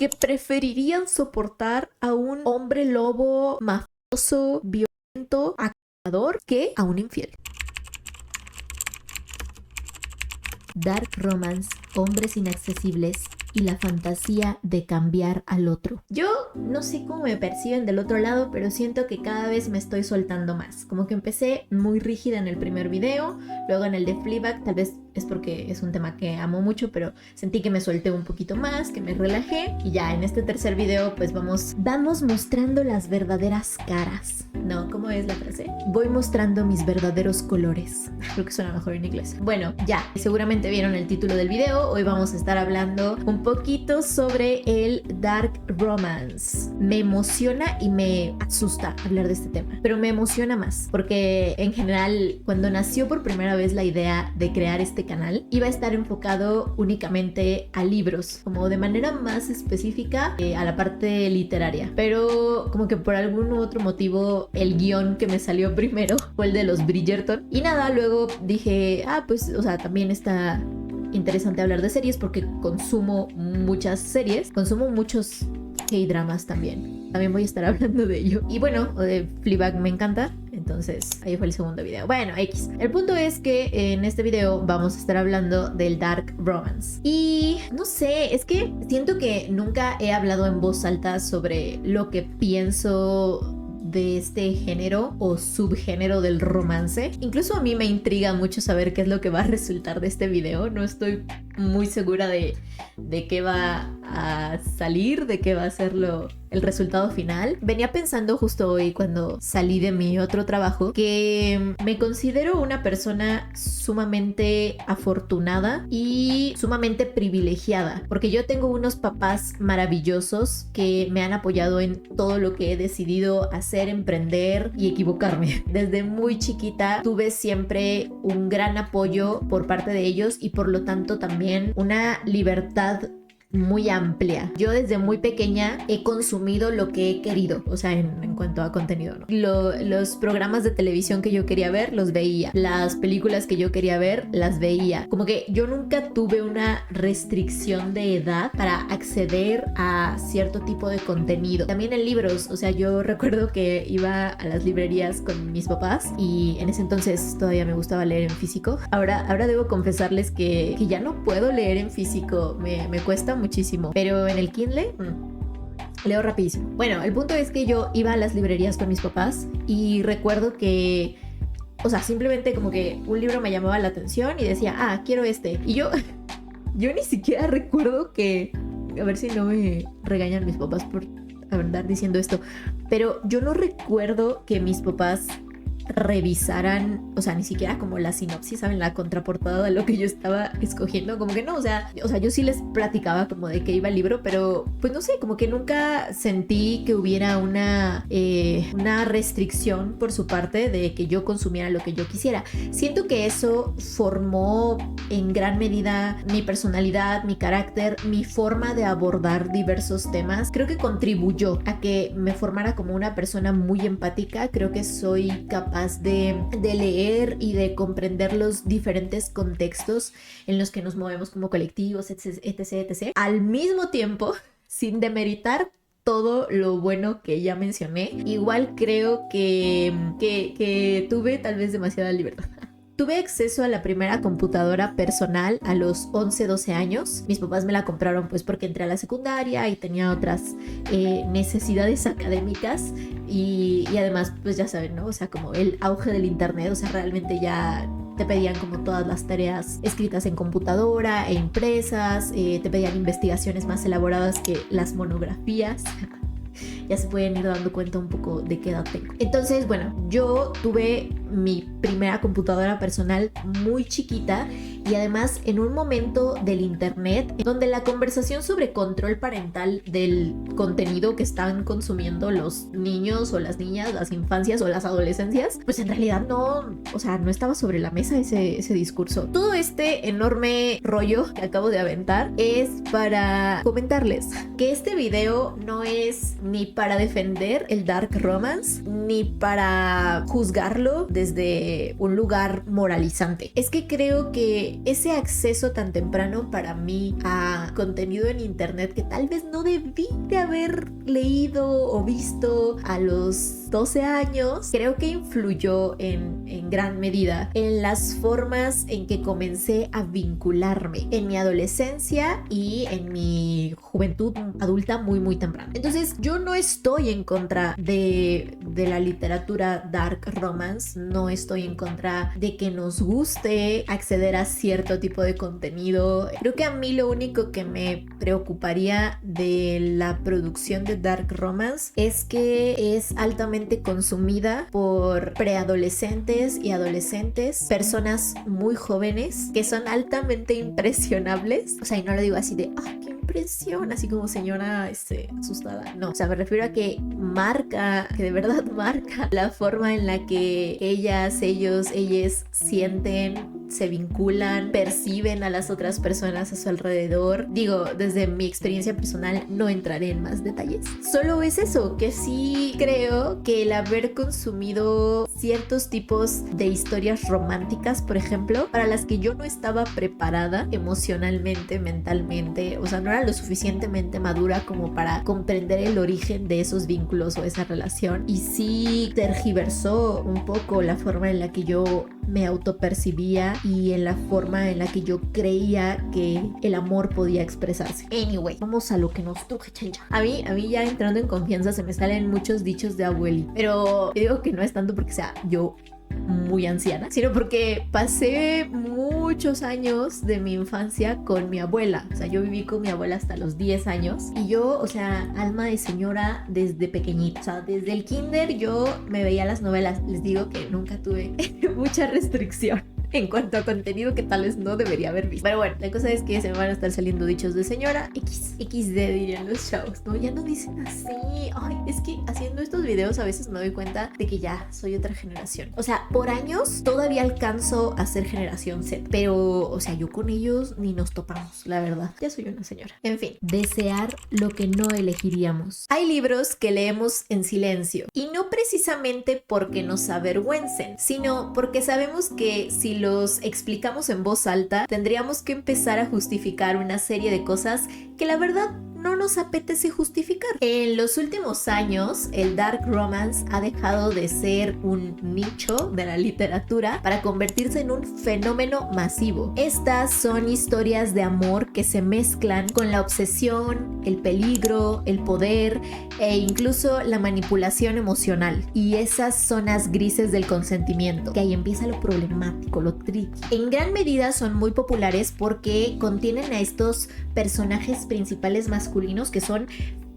que preferirían soportar a un hombre lobo mafioso, violento, acosador que a un infiel. Dark romance, hombres inaccesibles y la fantasía de cambiar al otro. Yo no sé cómo me perciben del otro lado, pero siento que cada vez me estoy soltando más. Como que empecé muy rígida en el primer video, luego en el de Fleabag, tal vez es porque es un tema que amo mucho, pero sentí que me solté un poquito más, que me relajé, y ya en este tercer video pues vamos mostrando las verdaderas caras. No, ¿cómo es la frase? Voy mostrando mis verdaderos colores. Creo que suena mejor en inglés. Bueno, ya, seguramente vieron el título del video. Hoy vamos a estar hablando un poquito sobre el dark romance. Me emociona y me asusta hablar de este tema, pero me emociona más porque en general cuando nació por primera vez la idea de crear este canal iba a estar enfocado únicamente a libros, como de manera más específica a la parte literaria, pero como que por algún otro motivo el guión que me salió primero fue el de los Bridgerton y nada, luego dije, pues o sea, también está interesante hablar de series porque consumo muchas series, consumo muchos K-dramas también voy a estar hablando de ello. Y bueno, Fleabag me encanta, entonces ahí fue el segundo video. Bueno, X. El punto es que en este video vamos a estar hablando del dark romance. Y no sé, es que siento que nunca he hablado en voz alta sobre lo que pienso de este género o subgénero del romance. Incluso a mí me intriga mucho saber qué es lo que va a resultar de este video. No estoy muy segura de qué va a salir, de qué va a ser el resultado final. Venía pensando justo hoy cuando salí de mi otro trabajo que me considero una persona sumamente afortunada y sumamente privilegiada porque yo tengo unos papás maravillosos que me han apoyado en todo lo que he decidido hacer, emprender y equivocarme. Desde muy chiquita tuve siempre un gran apoyo por parte de ellos y por lo tanto también una libertad muy amplia. Yo desde muy pequeña he consumido lo que he querido, o sea, en cuanto a contenido, ¿no? Los programas de televisión que yo quería ver, los veía. Las películas que yo quería ver, las veía. Como que yo nunca tuve una restricción de edad para acceder a cierto tipo de contenido. También en libros, o sea, yo recuerdo que iba a las librerías con mis papás y en ese entonces todavía me gustaba leer en físico. Ahora debo confesarles que ya no puedo leer en físico, me cuesta muchísimo, pero en el Kindle leo rapidísimo. Bueno, el punto es que yo iba a las librerías con mis papás y recuerdo que, o sea, simplemente como que un libro me llamaba la atención y decía, quiero este. Y yo ni siquiera recuerdo que, a ver si no me regañan mis papás por andar diciendo esto, pero yo no recuerdo que mis papás revisaran, o sea, ni siquiera como la sinopsis, ¿saben? La contraportada de lo que yo estaba escogiendo, como que no, o sea, yo sí les platicaba como de qué iba el libro, pero pues no sé, como que nunca sentí que hubiera una restricción por su parte de que yo consumiera lo que yo quisiera. Siento que eso formó en gran medida mi personalidad, mi carácter, mi forma de abordar diversos temas. Creo que contribuyó a que me formara como una persona muy empática. Creo que soy capaz de leer y de comprender los diferentes contextos en los que nos movemos como colectivos, etc. Al mismo tiempo, sin demeritar todo lo bueno que ya mencioné, igual creo que tuve tal vez demasiada libertad. Tuve acceso a la primera computadora personal a los 11, 12 años. Mis papás me la compraron pues porque entré a la secundaria y tenía otras necesidades académicas y además pues ya saben, ¿no? O sea, como el auge del internet, o sea, realmente ya te pedían como todas las tareas escritas en computadora e impresas, te pedían investigaciones más elaboradas que las monografías. Ya se pueden ir dando cuenta un poco de qué edad tengo. Entonces, bueno, yo tuve mi primera computadora personal muy chiquita y además en un momento del internet donde la conversación sobre control parental del contenido que están consumiendo los niños o las niñas, las infancias o las adolescencias, pues en realidad no, o sea, no estaba sobre la mesa ese discurso. Todo este enorme rollo que acabo de aventar es para comentarles que este video no es ni para defender el dark romance ni para juzgarlo desde un lugar moralizante. Es que creo que ese acceso tan temprano para mí a contenido en internet que tal vez no debí de haber leído o visto a los 12 años, creo que influyó en gran medida en las formas en que comencé a vincularme en mi adolescencia y en mi juventud adulta muy temprano. Entonces yo no estoy en contra de la literatura dark romance, no estoy en contra de que nos guste acceder a cierto tipo de contenido. Creo que a mí lo único que me preocuparía de la producción de dark romance es que es altamente consumida por preadolescentes y adolescentes, personas muy jóvenes que son altamente impresionables. O sea, y no lo digo así de qué impresión, así como señora asustada. No, o sea, me refiero a que que de verdad marca la forma en la que ellas sienten, se vinculan, perciben a las otras personas a su alrededor. Digo, desde mi experiencia personal no entraré en más detalles. Solo es eso, que sí creo que el haber consumido ciertos tipos de historias románticas, por ejemplo, para las que yo no estaba preparada emocionalmente, mentalmente, o sea, no era lo suficientemente madura como para comprender el origen de esos vínculos o esa relación, y sí tergiversó un poco la forma en la que yo me autopercibía y en la forma en la que yo creía que el amor podía expresarse. Anyway, vamos a lo que nos truje, chencha. A mí ya entrando en confianza se me salen muchos dichos de abuelita, pero digo que no es tanto porque sea yo muy anciana, sino porque pasé muchos años de mi infancia con mi abuela. O sea, yo viví con mi abuela hasta los 10 años y yo, o sea, alma de señora desde pequeñita. O sea, desde el kinder yo me veía las novelas. Les digo que nunca tuve mucha restricción en cuanto a contenido que tal vez no debería haber visto. Pero bueno, la cosa es que se me van a estar saliendo dichos de señora XD dirían los chavos, ¿no? Ya no dicen así. Ay, es que haciendo estos videos a veces me doy cuenta de que ya soy otra generación. O sea, por años todavía alcanzo a ser generación Z, pero, o sea, yo con ellos ni nos topamos, la verdad. Ya soy una señora. En fin, desear lo que no elegiríamos. Hay libros que leemos en silencio y no precisamente porque nos avergüencen, sino porque sabemos que si los explicamos en voz alta, tendríamos que empezar a justificar una serie de cosas que la verdad no nos apetece justificar. En los últimos años, el dark romance ha dejado de ser un nicho de la literatura para convertirse en un fenómeno masivo. Estas son historias de amor que se mezclan con la obsesión, el peligro, el poder e incluso la manipulación emocional y esas zonas grises del consentimiento, que ahí empieza lo problemático, lo tricky. En gran medida son muy populares porque contienen a estos personajes principales masculinos que son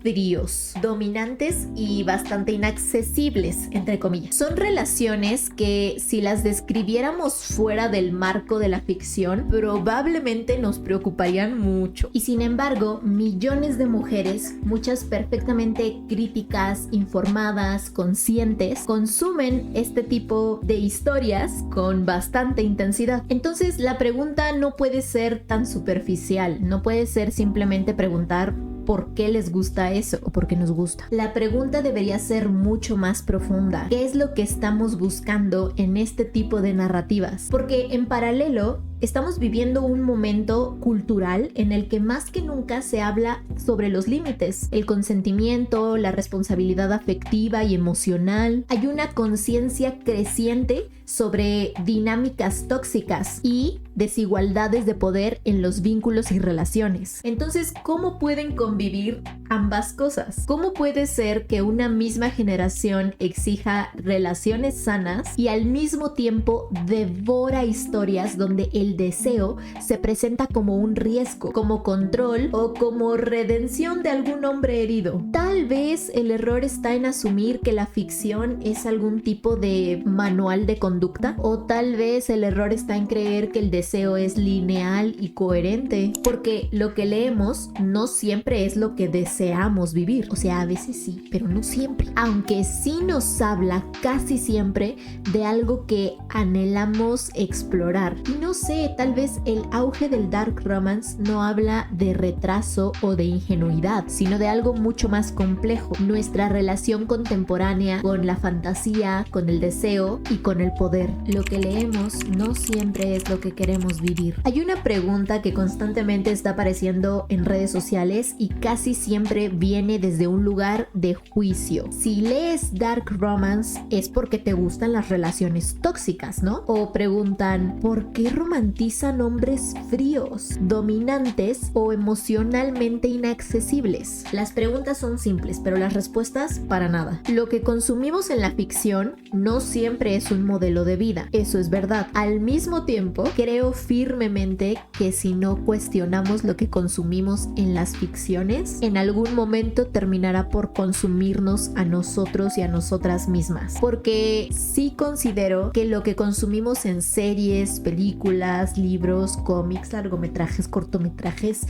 fríos, dominantes y bastante inaccesibles, entre comillas. Son relaciones que, si las describiéramos fuera del marco de la ficción, probablemente nos preocuparían mucho. Y sin embargo, millones de mujeres, muchas perfectamente críticas, informadas, conscientes, consumen este tipo de historias con bastante intensidad. Entonces, la pregunta no puede ser tan superficial, no puede ser simplemente preguntar ¿por qué les gusta eso o por qué nos gusta? La pregunta debería ser mucho más profunda. ¿Qué es lo que estamos buscando en este tipo de narrativas? Porque en paralelo estamos viviendo un momento cultural en el que más que nunca se habla sobre los límites, el consentimiento, la responsabilidad afectiva y emocional. Hay una conciencia creciente sobre dinámicas tóxicas y desigualdades de poder en los vínculos y relaciones. Entonces, ¿cómo pueden convivir ambas cosas? ¿Cómo puede ser que una misma generación exija relaciones sanas y al mismo tiempo devora historias donde el deseo se presenta como un riesgo, como control o como redención de algún hombre herido? Tal vez el error está en asumir que la ficción es algún tipo de manual de conducta, o tal vez el error está en creer que el deseo es lineal y coherente, porque lo que leemos no siempre es lo que deseamos vivir. O sea, a veces sí, pero no siempre. Aunque sí nos habla casi siempre de algo que anhelamos explorar. Y no sé, tal vez el auge del dark romance no habla de retraso o de ingenuidad, sino de algo mucho más complejo. Nuestra relación contemporánea con la fantasía, con el deseo y con el poder. Lo que leemos no siempre es lo que queremos vivir. Hay una pregunta que constantemente está apareciendo en redes sociales y casi siempre viene desde un lugar de juicio. Si lees dark romance es porque te gustan las relaciones tóxicas, ¿no? O preguntan, ¿por qué romantizan hombres fríos, dominantes o emocionalmente inaccesibles? Las preguntas son simples, pero las respuestas para nada. Lo que consumimos en la ficción no siempre es un modelo de vida, eso es verdad. Al mismo tiempo, creo firmemente que si no cuestionamos lo que consumimos en las ficciones, en algún momento terminará por consumirnos a nosotros y a nosotras mismas. Porque sí considero que lo que consumimos en series, películas, libros, cómics, largometrajes, cortometrajes,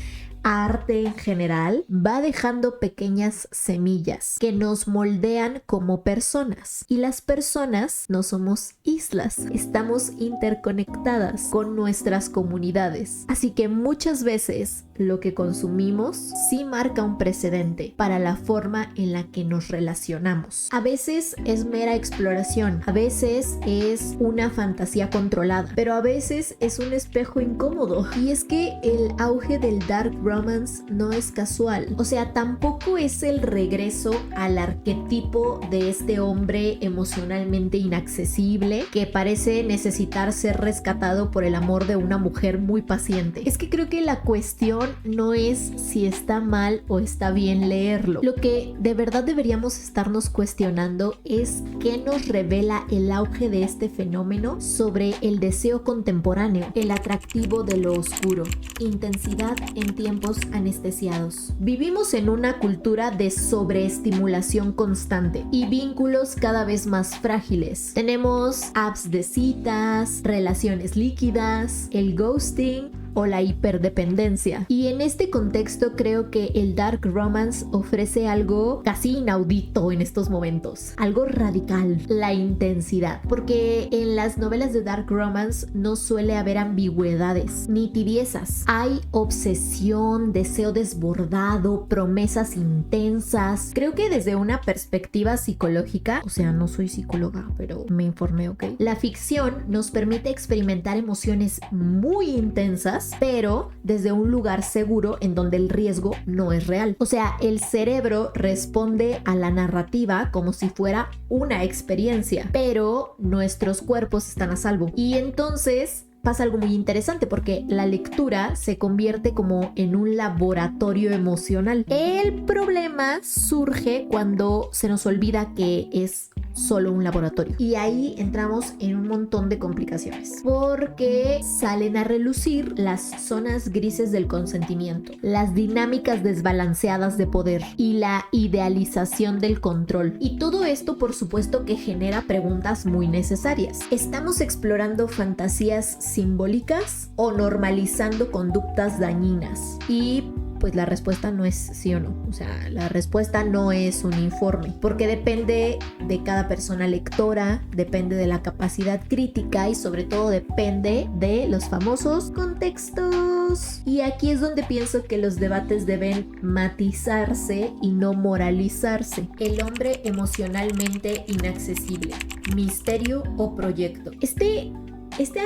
arte en general, va dejando pequeñas semillas que nos moldean como personas. Y las personas no somos islas, estamos interconectadas con nuestras comunidades. Así que muchas veces lo que consumimos sí marca un precedente para la forma en la que nos relacionamos. A veces es mera exploración, a veces es una fantasía controlada, pero a veces es un espejo incómodo. Y es que el auge del dark romance no es casual, o sea, tampoco es el regreso al arquetipo de este hombre emocionalmente inaccesible que parece necesitar ser rescatado por el amor de una mujer muy paciente. Es que creo que la cuestión no es si está mal o está bien leerlo. Lo que de verdad deberíamos estarnos cuestionando es qué nos revela el auge de este fenómeno sobre el deseo contemporáneo, el atractivo de lo oscuro, intensidad en tiempos anestesiados. Vivimos en una cultura de sobreestimulación constante y vínculos cada vez más frágiles. Tenemos apps de citas, relaciones líquidas, el ghosting o la hiperdependencia. Y en este contexto creo que el dark romance ofrece algo casi inaudito en estos momentos, algo radical, la intensidad, porque en las novelas de dark romance no suele haber ambigüedades ni tibiezas. Hay obsesión, deseo desbordado, promesas intensas. Creo que desde una perspectiva psicológica, o sea, no soy psicóloga, pero me informé, ¿ok? La ficción nos permite experimentar emociones muy intensas, pero desde un lugar seguro en donde el riesgo no es real. O sea, el cerebro responde a la narrativa como si fuera una experiencia, pero nuestros cuerpos están a salvo. Y entonces pasa algo muy interesante porque la lectura se convierte como en un laboratorio emocional. El problema surge cuando se nos olvida que es solo un laboratorio. Y ahí entramos en un montón de complicaciones, porque salen a relucir las zonas grises del consentimiento, las dinámicas desbalanceadas de poder y la idealización del control. Y todo esto, por supuesto, que genera preguntas muy necesarias. ¿Estamos explorando fantasías simbólicas o normalizando conductas dañinas? Y pues la respuesta no es sí o no. O sea, la respuesta no es un informe, porque depende de cada persona lectora, depende de la capacidad crítica y sobre todo depende de los famosos contextos. Y aquí es donde pienso que los debates deben matizarse y no moralizarse. El hombre emocionalmente inaccesible, misterio o proyecto. Este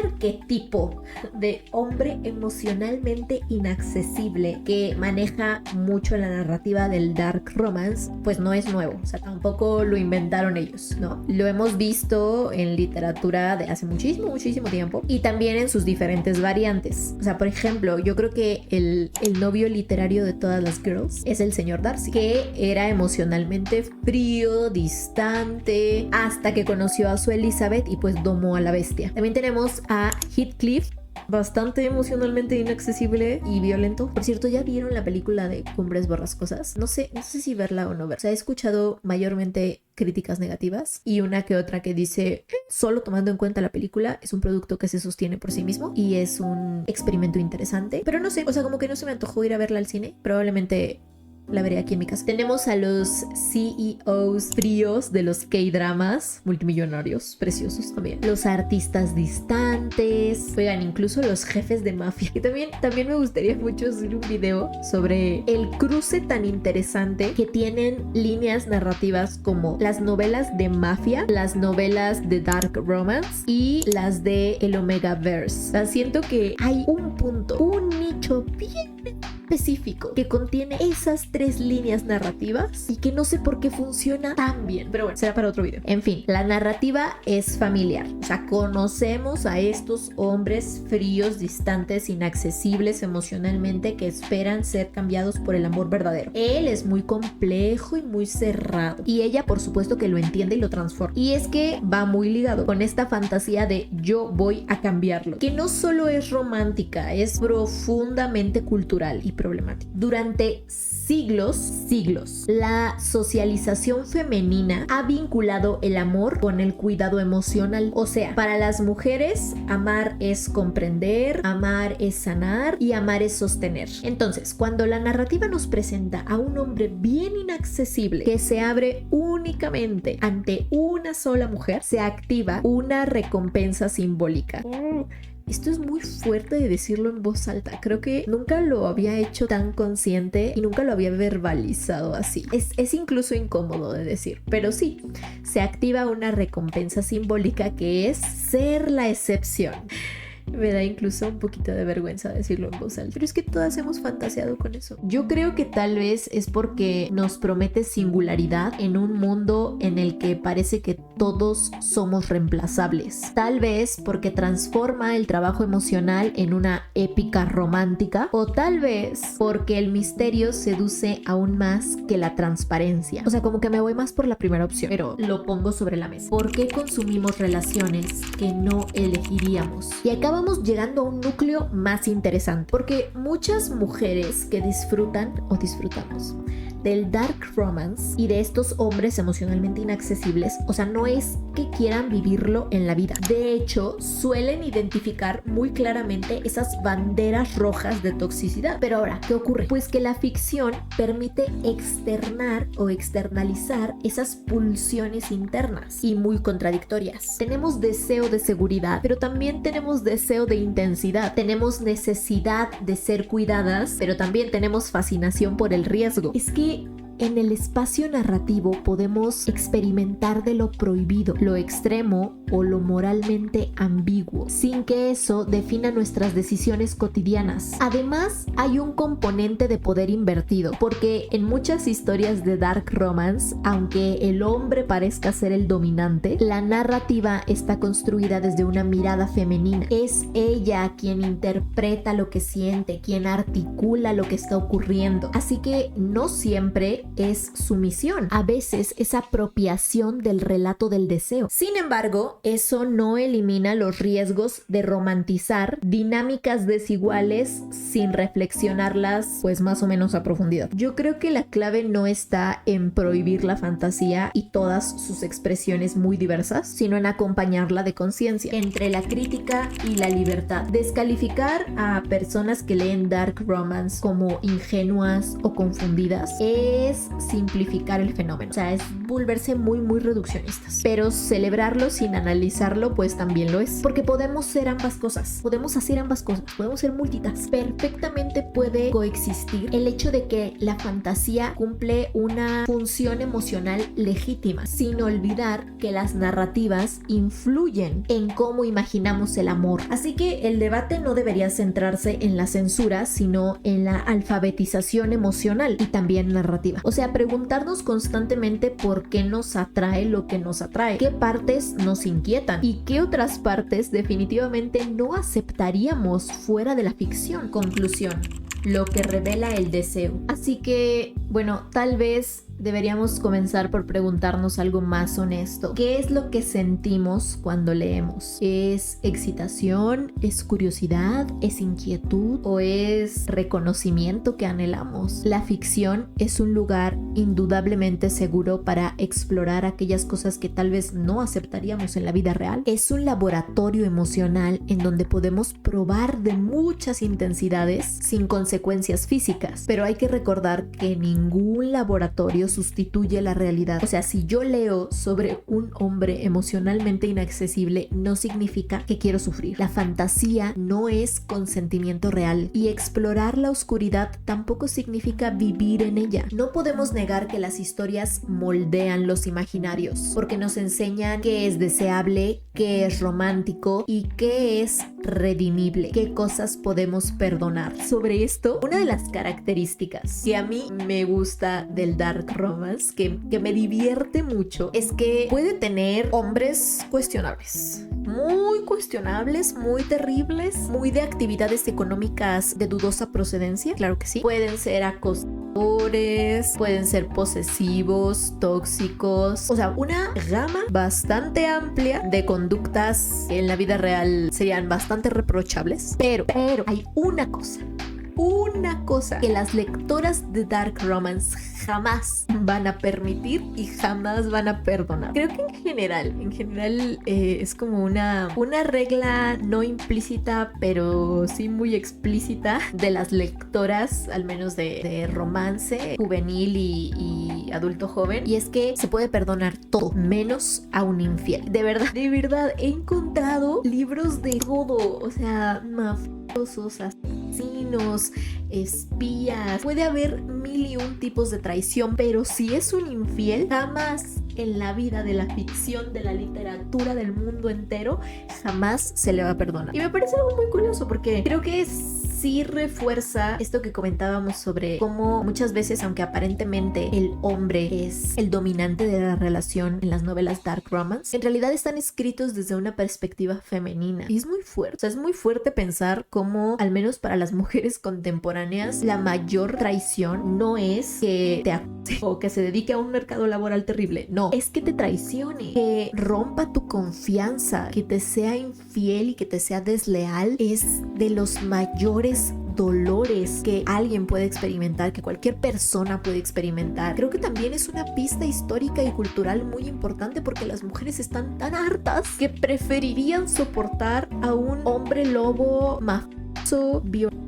arquetipo de hombre emocionalmente inaccesible que maneja mucho la narrativa del dark romance, pues no es nuevo, o sea, tampoco lo inventaron ellos, ¿no? Lo hemos visto en literatura de hace muchísimo tiempo y también en sus diferentes variantes. O sea, por ejemplo, yo creo que el novio literario de todas las girls es el señor Darcy, que era emocionalmente frío, distante, hasta que conoció a su Elizabeth y pues domó a la bestia. También tenemos a Heathcliff, bastante emocionalmente inaccesible y violento. Por cierto, ¿ya vieron la película de Cumbres Borrascosas? No sé si verla o no verla. O sea, he escuchado mayormente críticas negativas y una que otra que dice, solo tomando en cuenta la película, es un producto que se sostiene por sí mismo y es un experimento interesante. Pero no sé, o sea, como que no se me antojó ir a verla al cine. Probablemente la veré aquí en mi casa. Tenemos a los CEOs fríos de los K-dramas, multimillonarios, preciosos también. Los artistas distantes, oigan, incluso los jefes de mafia. Que también me gustaría mucho hacer un video sobre el cruce tan interesante que tienen líneas narrativas como las novelas de mafia, las novelas de dark romance y las de el Omegaverse. O sea, siento que hay un punto, un nicho bien específico que contiene esas 3 líneas narrativas y que no sé por qué funciona tan bien, pero bueno, será para otro video. En fin, la narrativa es familiar, o sea, conocemos a estos hombres fríos, distantes, inaccesibles emocionalmente que esperan ser cambiados por el amor verdadero. Él es muy complejo y muy cerrado y ella por supuesto que lo entiende y lo transforma, y es que va muy ligado con esta fantasía de yo voy a cambiarlo, que no solo es romántica, es profundamente cultural y problemática. Durante siglos, la socialización femenina ha vinculado el amor con el cuidado emocional. O sea, para las mujeres, amar es comprender, amar es sanar y amar es sostener. Entonces, cuando la narrativa nos presenta a un hombre bien inaccesible que se abre únicamente ante una sola mujer, se activa una recompensa simbólica. Esto es muy fuerte de decirlo en voz alta. Creo que nunca lo había hecho tan consciente y nunca lo había verbalizado así. Es incluso incómodo de decir, pero sí, se activa una recompensa simbólica que es ser la excepción. Me da incluso un poquito de vergüenza decirlo en voz alta, pero es que todas hemos fantaseado con eso. Yo creo que tal vez es porque nos promete singularidad en un mundo en el que parece que todos somos reemplazables. Tal vez porque transforma el trabajo emocional en una épica romántica, o tal vez porque el misterio seduce aún más que la transparencia. O sea, como que me voy más por la primera opción, pero lo pongo sobre la mesa. ¿Por qué consumimos relaciones que no elegiríamos? Y acabamos llegando a un núcleo más interesante, porque muchas mujeres que disfrutan o disfrutamos del dark romance y de estos hombres emocionalmente inaccesibles, o sea, no es que quieran vivirlo en la vida. De hecho, suelen identificar muy claramente esas banderas rojas de toxicidad. Pero ahora, ¿qué ocurre? Pues que la ficción permite externar o externalizar esas pulsiones internas y muy contradictorias. Tenemos deseo de seguridad, pero también tenemos deseo de intensidad. Tenemos necesidad de ser cuidadas, pero también tenemos fascinación por el riesgo. Es que en el espacio narrativo podemos experimentar de lo prohibido, lo extremo o lo moralmente ambiguo, sin que eso defina nuestras decisiones cotidianas. Además, hay un componente de poder invertido, porque en muchas historias de dark romance, aunque el hombre parezca ser el dominante, la narrativa está construida desde una mirada femenina. Es ella quien interpreta lo que siente, quien articula lo que está ocurriendo. Así que no siempre es sumisión, a veces es apropiación del relato del deseo. Sin embargo, eso no elimina los riesgos de romantizar dinámicas desiguales sin reflexionarlas pues más o menos a profundidad. Yo creo que la clave no está en prohibir la fantasía y todas sus expresiones muy diversas, sino en acompañarla de conciencia, entre la crítica y la libertad. Descalificar a personas que leen dark romance como ingenuas o confundidas es simplificar el fenómeno, o sea, es volverse muy reduccionistas, pero celebrarlo sin analizarlo pues también lo es, porque podemos ser ambas cosas, podemos hacer ambas cosas, podemos ser multitask. Perfectamente puede coexistir el hecho de que la fantasía cumple una función emocional legítima, sin olvidar que las narrativas influyen en cómo imaginamos el amor. Así que el debate no debería centrarse en la censura, sino en la alfabetización emocional y también narrativa. O sea, preguntarnos constantemente por qué nos atrae lo que nos atrae, qué partes nos inquietan y qué otras partes definitivamente no aceptaríamos fuera de la ficción. Conclusión: lo que revela el deseo. Así que, bueno, tal vez deberíamos comenzar por preguntarnos algo más honesto. ¿Qué es lo que sentimos cuando leemos? ¿Es excitación? ¿Es curiosidad? ¿Es inquietud? ¿O es reconocimiento que anhelamos? La ficción es un lugar indudablemente seguro para explorar aquellas cosas que tal vez no aceptaríamos en la vida real. Es un laboratorio emocional en donde podemos probar de muchas intensidades sin consecuencias físicas, pero hay que recordar que ningún laboratorio sustituye la realidad. O sea, si yo leo sobre un hombre emocionalmente inaccesible, no significa que quiero sufrir. La fantasía no es consentimiento real y explorar la oscuridad tampoco significa vivir en ella. No podemos negar que las historias moldean los imaginarios porque nos enseñan qué es deseable, qué es romántico y qué es redimible, qué cosas podemos perdonar. Sobre esto, una de las características que a mí me gusta del dark romance, que me divierte mucho, es que puede tener hombres cuestionables, muy terribles, muy de actividades económicas de dudosa procedencia, claro que sí. Pueden ser acosadores, pueden ser posesivos, tóxicos, o sea, una gama bastante amplia de conductas que en la vida real serían bastante reprochables, pero hay una cosa que las lectoras de dark romance jamás van a permitir y jamás van a perdonar. Creo que en general es como una regla no implícita, pero sí muy explícita de las lectoras, al menos de romance juvenil y adulto joven, y es que se puede perdonar todo, menos a un infiel. De verdad, he encontrado libros de todo, o sea, mafiosos, asesinos, espías, puede haber mil y un tipos de traición, pero si es un infiel, jamás en la vida de la ficción, de la literatura, del mundo entero, jamás se le va a perdonar. Y me parece algo muy curioso porque creo que sí refuerza esto que comentábamos sobre cómo muchas veces, aunque aparentemente el hombre es el dominante de la relación en las novelas dark romance, en realidad están escritos desde una perspectiva femenina. Y es muy fuerte. O sea, es muy fuerte pensar cómo, al menos para las mujeres contemporáneas, la mayor traición no es que te acuse o que se dedique a un mercado laboral terrible. No, es que te traicione, que rompa tu confianza, que te sea infiel y que te sea desleal. Es de los mayores dolores que alguien puede experimentar, que cualquier persona puede experimentar. Creo que también es una pista histórica y cultural muy importante porque las mujeres están tan hartas que preferirían soportar a un hombre lobo mafioso, violento,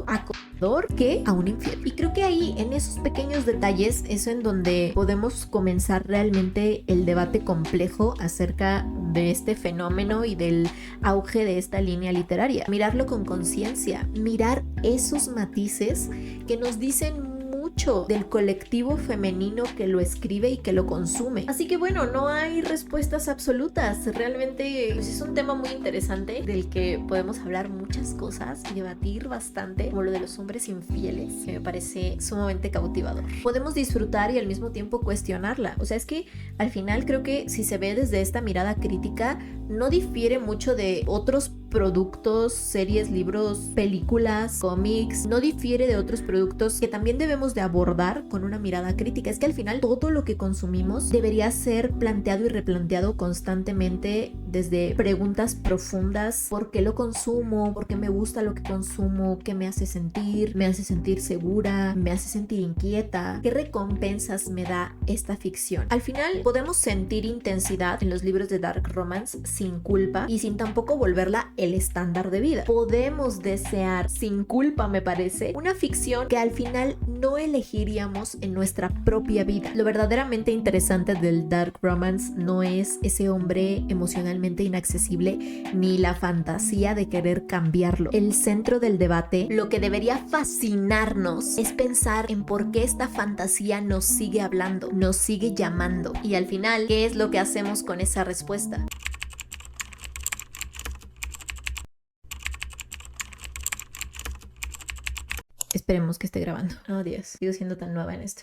acosador que a un infiel. Y creo que ahí, en esos pequeños detalles, es en donde podemos comenzar realmente el debate complejo acerca de este fenómeno y del auge de esta línea literaria. Mirarlo con conciencia, mirar esos matices que nos dicen mucho del colectivo femenino que lo escribe y que lo consume. Así que bueno, no hay respuestas absolutas. Realmente pues, es un tema muy interesante del que podemos hablar muchas cosas y debatir bastante, como lo de los hombres infieles, que me parece sumamente cautivador. Podemos disfrutar y al mismo tiempo cuestionarla. O sea, es que al final creo que si se ve desde esta mirada crítica, no difiere mucho de otros productos, series, libros, películas, cómics, no difiere de otros productos que también debemos de abordar con una mirada crítica. Es que al final todo lo que consumimos debería ser planteado y replanteado constantemente desde preguntas profundas: ¿por qué lo consumo? ¿Por qué me gusta lo que consumo? ¿Qué me hace sentir? ¿Me hace sentir segura? ¿Me hace sentir inquieta? ¿Qué recompensas me da esta ficción? Al final podemos sentir intensidad en los libros de dark romance sin culpa y sin tampoco volverla el estándar de vida. Podemos desear sin culpa, me parece, una ficción que al final no elegiríamos en nuestra propia vida. Lo verdaderamente interesante del dark romance no es ese hombre emocionalmente inaccesible ni la fantasía de querer cambiarlo. El centro del debate, lo que debería fascinarnos, es pensar en por qué esta fantasía nos sigue hablando, nos sigue llamando y al final, ¿qué es lo que hacemos con esa respuesta? Esperemos que esté grabando. Oh Dios, sigo siendo tan nueva en esto.